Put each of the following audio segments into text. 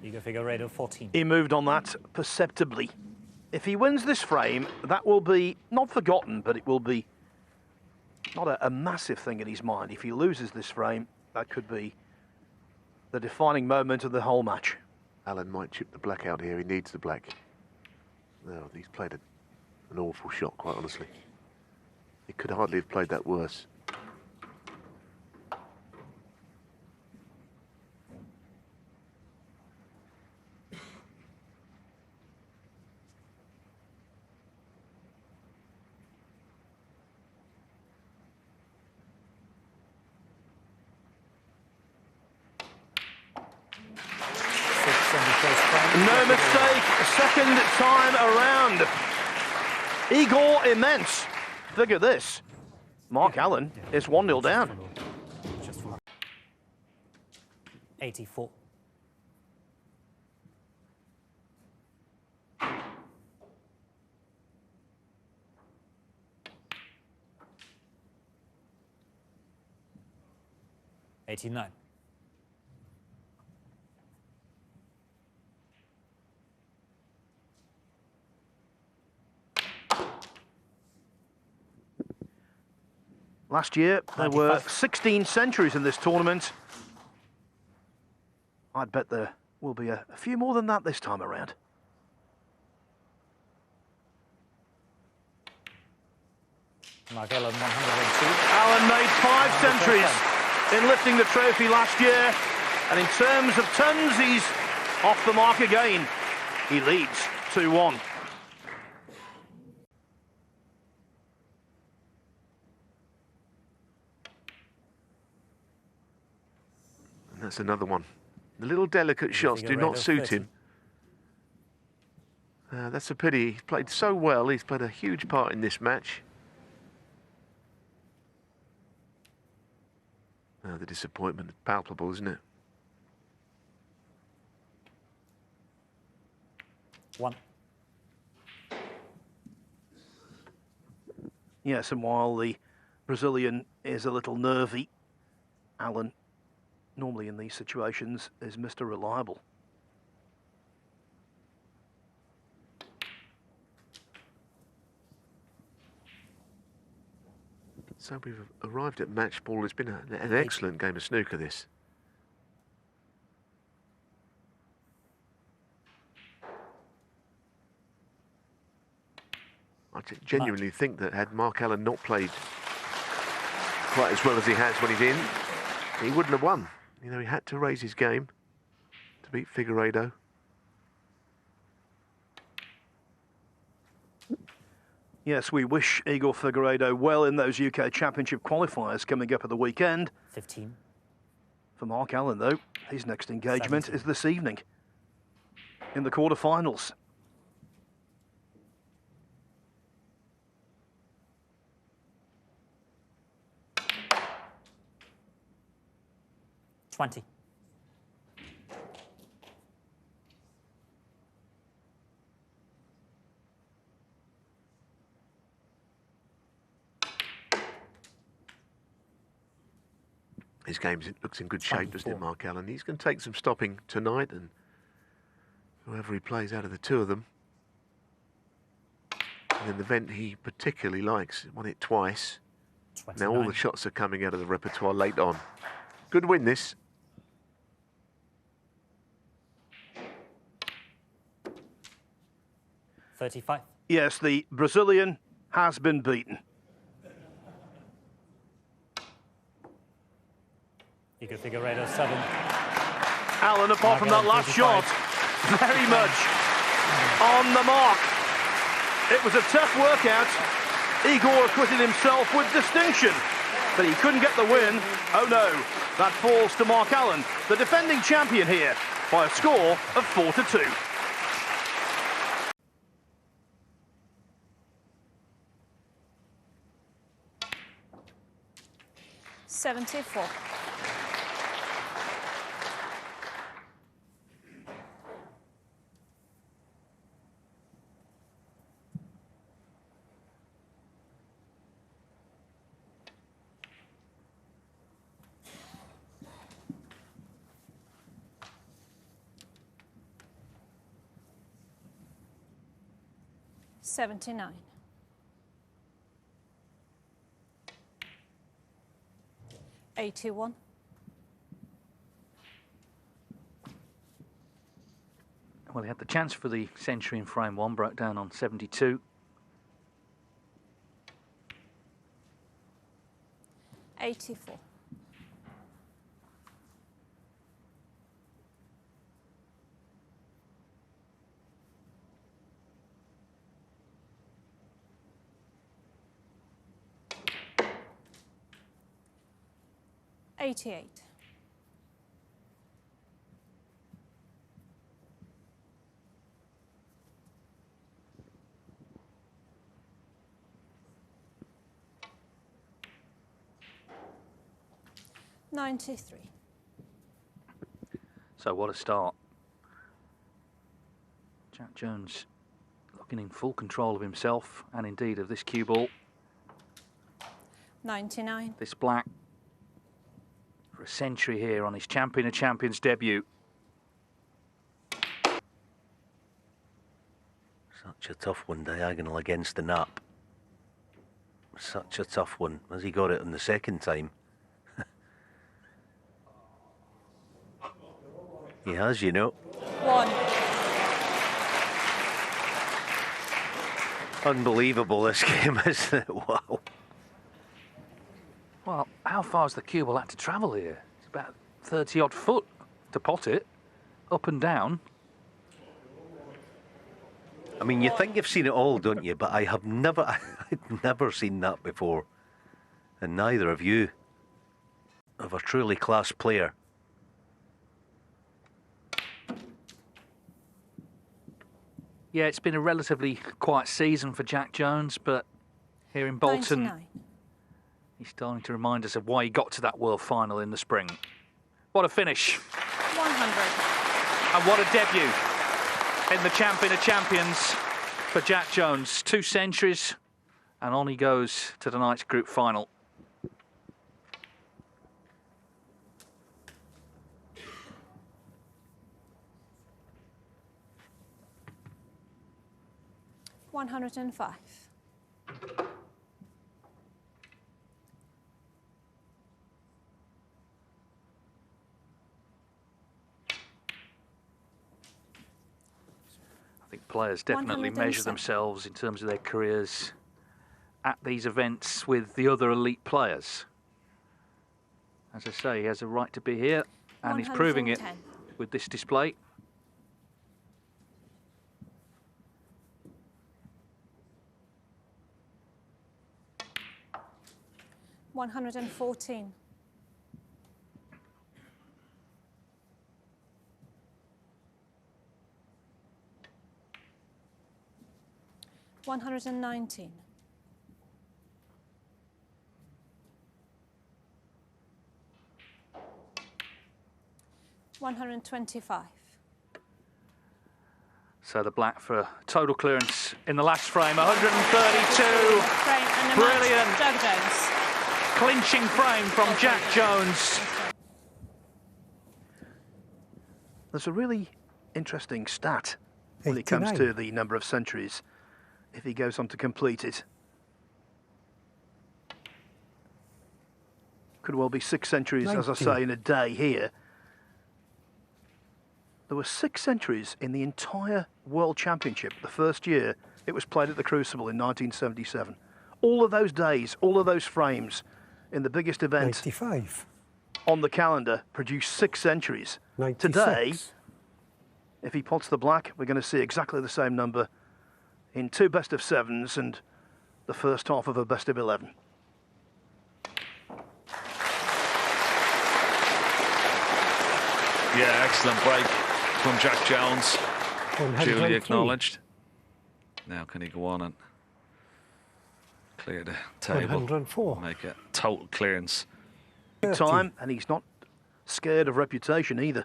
Figueiredo 14. He moved on that perceptibly. If he wins this frame, that will be not forgotten, but it will be not a massive thing in his mind. If he loses this frame, that could be the defining moment of the whole match. Alan might chip the black out here. He needs the black. No, he's played an awful shot, quite honestly. He could hardly have played that worse. No mistake, second time around. Igor immense. Figure this. Mark Allen is 1-0 down. 84. $89. Last year, there were 16 centuries in this tournament. I'd bet there will be a few more than that this time around. Mark Allen 102. Allen made 5 centuries in lifting the trophy last year. And in terms of tons, he's off the mark again. He leads 2-1. That's another one. The little delicate shots do not suit him. That's a pity. He's played so well. He's played a huge part in this match. The disappointment is palpable, isn't it? 1. Yes, and while the Brazilian is a little nervy, Allen, normally in these situations, is Mr. Reliable. So we've arrived at match ball. It's been an excellent game of snooker, this. I genuinely think that had Mark Allen not played quite as well as he has when he's in, he wouldn't have won. You know, he had to raise his game to beat Figueiredo. Yes, we wish Igor Figueiredo well in those UK Championship qualifiers coming up at the weekend. 15. For Mark Allen, though, his next engagement 17. is this evening in the quarterfinals. $20. His game looks in good shape, doesn't it, Mark Allen? He's going to take some stopping tonight, and whoever he plays out of the two of them. And in the event he particularly likes, won it twice. 29. Now all the shots are coming out of the repertoire late on. Good win, this. $35. Yes, the Brazilian has been beaten. Figueiredo 7. Allen, apart from that last 55. shot, very much on the mark. It was a tough workout. Igor acquitted himself with distinction, but he couldn't get the win. Oh no, that falls to Mark Allen, the defending champion here, by a score of 4-2. $74. 79. 81. 'Well, he had the chance for the century in frame one, broke down on 72. 84. 88. 93. So what a start. Jack Jones looking in full control of himself and indeed of this cue ball. 99. This black for a century here on his Champion of Champions debut. Such a tough one, diagonal against the nap. Such a tough one. Has he got it on the second time? He has, you know. 1. Unbelievable, this game, isn't it? Wow. Well, how far's the cue ball had to travel here? It's about 30-odd foot to pot it, up and down. I mean, you think you've seen it all, don't you? But I'd never seen that before. And neither of you. Of a truly class player. Yeah, it's been a relatively quiet season for Jack Jones, but here in Bolton, 99. he's starting to remind us of why he got to that World Final in the spring. What a finish. 100. And what a debut in the Champion of Champions for Jack Jones. 2 centuries, and on he goes to tonight's group final. $105. I think players definitely measure 107. themselves in terms of their careers at these events with the other elite players. As I say, he has a right to be here, and he's proving it 110. with this display. $114. 119. 125. So the black for total clearance in the last frame, 132. Frame and the Brilliant. match, Doug Jones. Clinching frame from Jack Jones. There's a really interesting stat when it comes to the number of centuries, if he goes on to complete it. Could well be 6 centuries, as I say, in a day here. There were 6 centuries in the entire World Championship, the first year it was played at the Crucible in 1977. All of those days, all of those frames in the biggest event 95. on the calendar produced 6 centuries. 96. Today, if he pots the black, we're going to see exactly the same number in 2 best of 7s and the first half of a best of 11. Yeah, excellent break from Jack Jones. 103. Duly acknowledged. Now can he go on and clear the table? 104. Make a total clearance. Big time, and he's not scared of reputation either.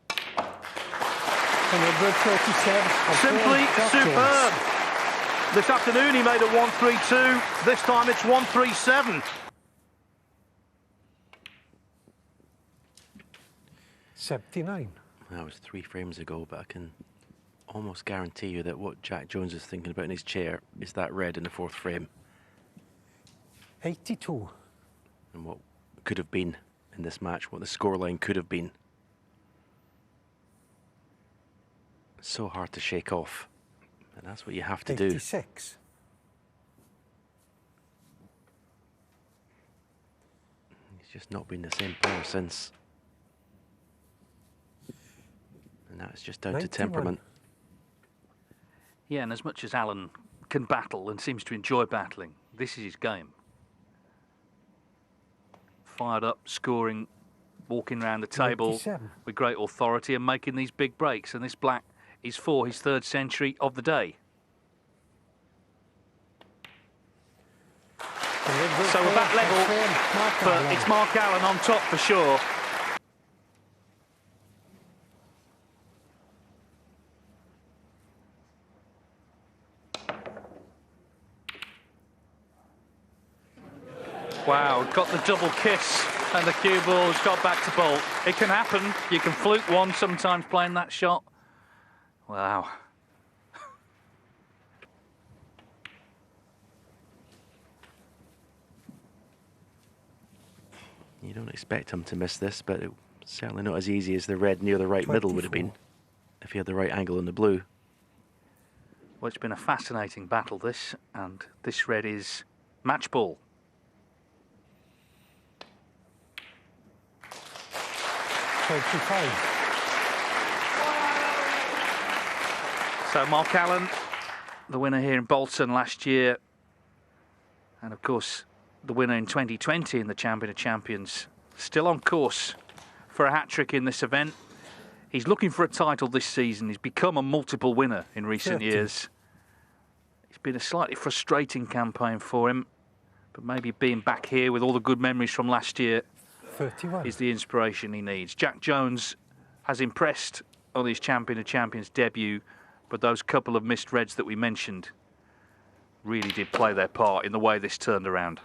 137. Simply superb. This afternoon he made a 132. This time it's 137. 79. That was 3 frames ago, but I can almost guarantee you that what Jack Jones is thinking about in his chair is that red in the fourth frame. 82. And what could have been in this match, what the scoreline could have been. It's so hard to shake off, and that's what you have to 86. do. He's just not been the same player since. And that's just down 91. to temperament. Yeah, and as much as Alan can battle and seems to enjoy battling, this is his game. Fired up, scoring, walking around the table 97. with great authority and making these big breaks. And this black is for his third century of the day. So we're back level, but it's Mark Allen on top for sure. Wow, got the double kiss and the cue ball's got back to bolt. It can happen. You can fluke one sometimes playing that shot. Wow. You don't expect him to miss this, but it's certainly not as easy as the red near the right middle would have been if he had the right angle in the blue. Well, it's been a fascinating battle, this, and this red is match ball. So Mark Allen, the winner here in Bolton last year, and of course the winner in 2020 in the Champion of Champions, still on course for a hat-trick in this event. He's looking for a title this season. He's become a multiple winner in recent years. It's been a slightly frustrating campaign for him, but maybe being back here with all the good memories from last year 31. is the inspiration he needs. Jack Jones has impressed on his Champion of Champions debut, but those couple of missed reds that we mentioned really did play their part in the way this turned around.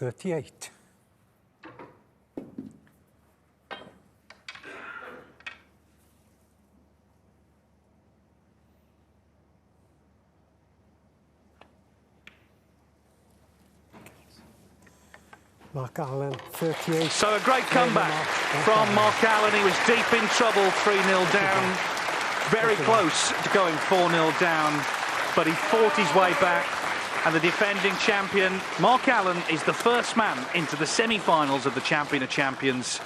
$38. Mark Allen, 38. So a great comeback from Mark Allen. He was deep in trouble, 3-0 down, very close to going 4-0 down, but he fought his way back. And the defending champion, Mark Allen, is the first man into the semi-finals of the Champion of Champions.